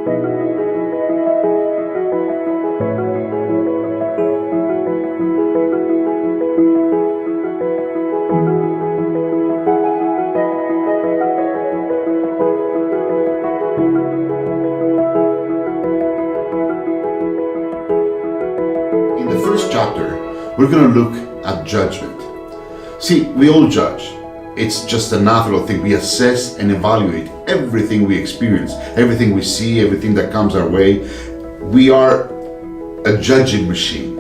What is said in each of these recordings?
In the first chapter, we're going to look at judgment. See, we all judge. It's just a natural thing. We assess and evaluate everything we experience, everything we see, everything that comes our way. We are a judging machine.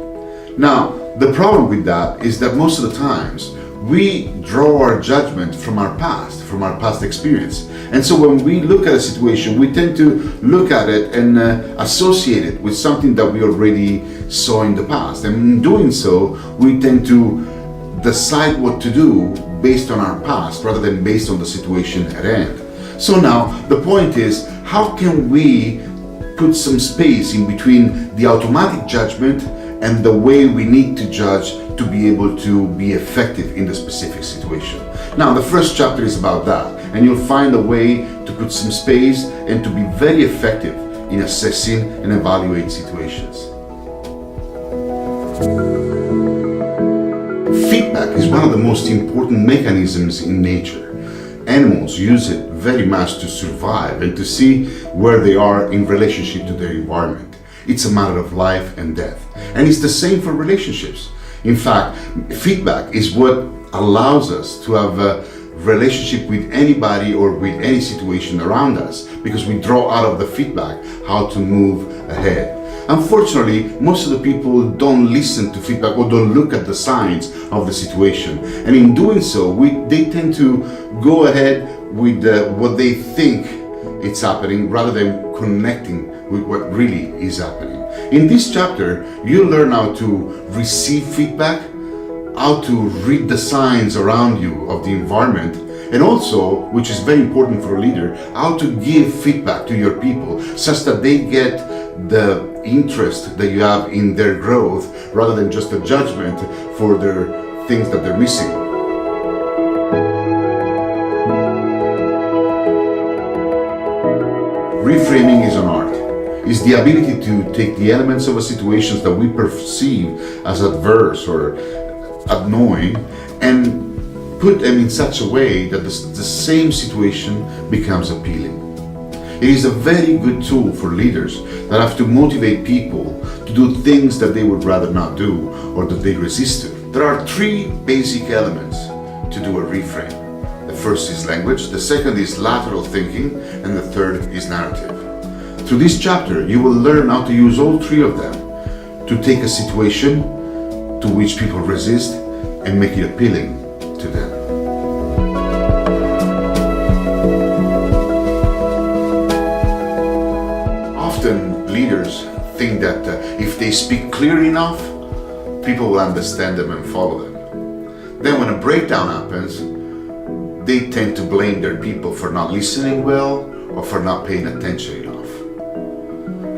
Now, the problem with that is that most of the times we draw our judgment from our past experience. And so when we look at a situation, we tend to look at it and associate it with something that we already saw in the past. And in doing so, we tend to decide what to do based on our past rather than based on the situation at hand. So now the point is, how can we put some space in between the automatic judgment and the way we need to judge to be able to be effective in the specific situation? Now, the first chapter is about that, and you'll find a way to put some space and to be very effective in assessing and evaluating situations. Feedback is one of the most important mechanisms in nature. Animals use it very much to survive and to see where they are in relationship to their environment. It's a matter of life and death. And it's the same for relationships. In fact, feedback is what allows us to have a relationship with anybody or with any situation around us, because we draw out of the feedback how to move ahead. Unfortunately, most of the people don't listen to feedback or don't look at the signs of the situation. And in doing so, they tend to go ahead with what they think it's happening rather than connecting with what really is happening. In this chapter, you learn how to receive feedback, how to read the signs around you of the environment, and also, which is very important for a leader, how to give feedback to your people such that they get the interest that you have in their growth rather than just a judgment for their things that they're missing. Reframing is an art. It's the ability to take the elements of a situation that we perceive as adverse or annoying and put them in such a way that the same situation becomes appealing. It is a very good tool for leaders that have to motivate people to do things that they would rather not do or that they resist to. There are three basic elements to do a reframe. The first is language, the second is lateral thinking, and the third is narrative. Through this chapter, you will learn how to use all three of them to take a situation to which people resist and make it appealing to them. Often leaders think that if they speak clearly enough, people will understand them and follow them. Then when a breakdown happens, they tend to blame their people for not listening well or for not paying attention enough.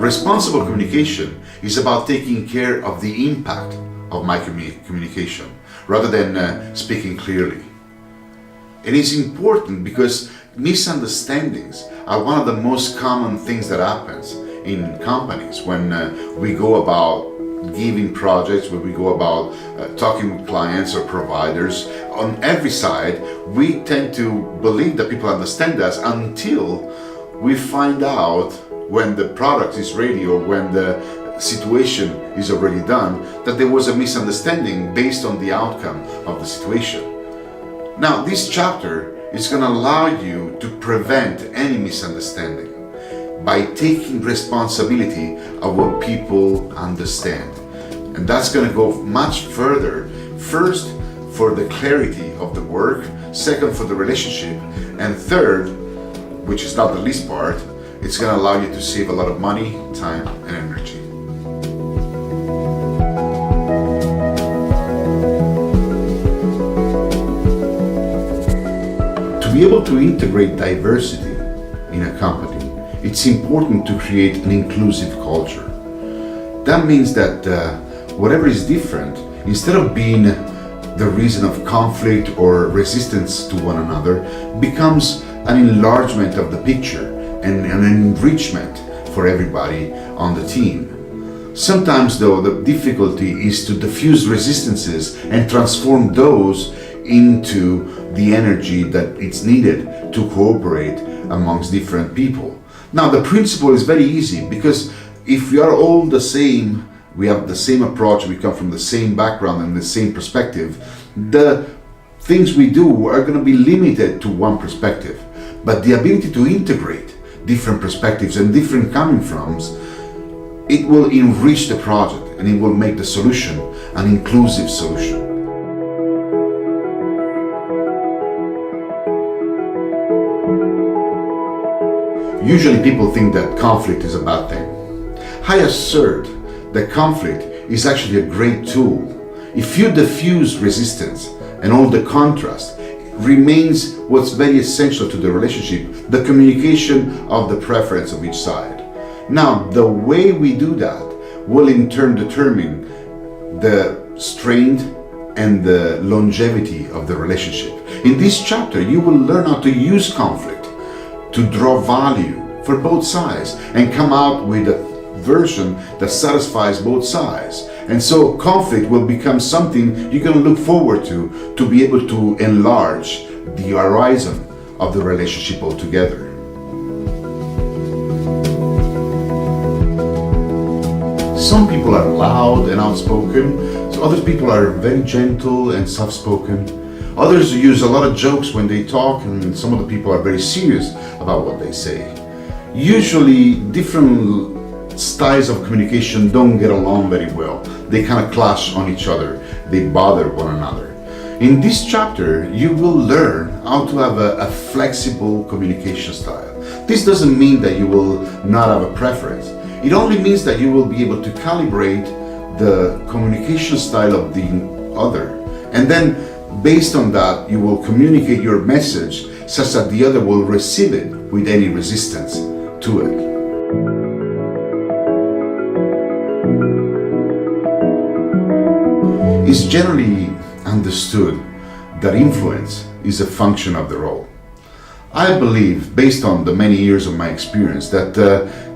Responsible communication is about taking care of the impact of my communication rather than speaking clearly. It is important because misunderstandings are one of the most common things that happens in companies when we go about giving projects, when we go about talking with clients or providers. On every side, we tend to believe that people understand us until we find out when the product is ready or when the situation is already done that there was a misunderstanding based on the outcome of the situation. Now, this chapter is going to allow you to prevent any misunderstanding by taking responsibility of what people understand. And that's going to go much further. First, for the clarity of the work, second, for the relationship, and third, which is not the least part, it's going to allow you to save a lot of money, time, and energy. To be able to integrate diversity in a company, it's important to create an inclusive culture. That means that whatever is different, instead of being the reason of conflict or resistance to one another, becomes an enlargement of the picture and an enrichment for everybody on the team. Sometimes though, the difficulty is to diffuse resistances and transform those into the energy that it's needed to cooperate amongst different people. Now the principle is very easy, because if we are all the same, we have the same approach, we come from the same background and the same perspective, the things we do are going to be limited to one perspective. But the ability to integrate different perspectives and different coming froms, it will enrich the project and it will make the solution an inclusive solution. Usually people think that conflict is a bad thing. I assert that conflict is actually a great tool. If you diffuse resistance and all the contrast, remains what's very essential to the relationship, the communication of the preference of each side. Now, the way we do that will in turn determine the strength and the longevity of the relationship. In this chapter, you will learn how to use conflict to draw value for both sides and come out with a version that satisfies both sides. And so conflict will become something you're going to look forward to be able to enlarge the horizon of the relationship altogether. Some people are loud and outspoken, so other people are very gentle and soft-spoken. Others use a lot of jokes when they talk, and some of the people are very serious about what they say. Usually different styles of communication don't get along very well. They kind of clash on each other. They bother one another. In this chapter, you will learn how to have a flexible communication style. This doesn't mean that you will not have a preference. It only means that you will be able to calibrate the communication style of the other. And then based on that, you will communicate your message such that the other will receive it with any resistance to it. It's generally understood that influence is a function of the role. I believe, based on the many years of my experience, that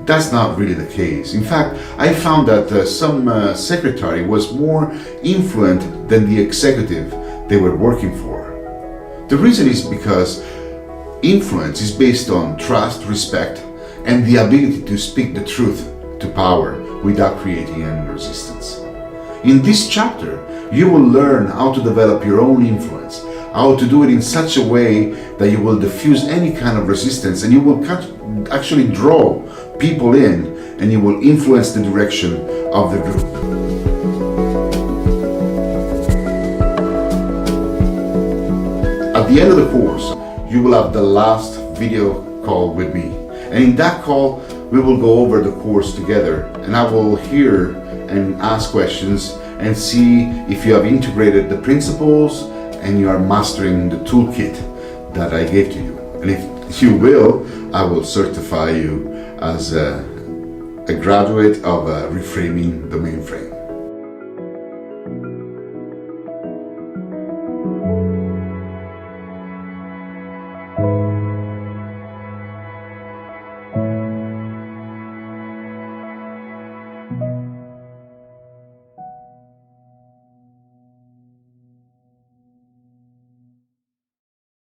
that's not really the case. In fact, I found that some secretary was more influent than the executive they were working for. The reason is because influence is based on trust, respect, and the ability to speak the truth to power without creating any resistance. In this chapter, you will learn how to develop your own influence, how to do it in such a way that you will diffuse any kind of resistance, and you will actually draw people in, and you will influence the direction of the group. At the end of the course, you will have the last video call with me. And in that call, we will go over the course together, and I will hear and ask questions and see if you have integrated the principles and you are mastering the toolkit that I gave to you. And if you will, I will certify you as a graduate of Reframing the Mainframe.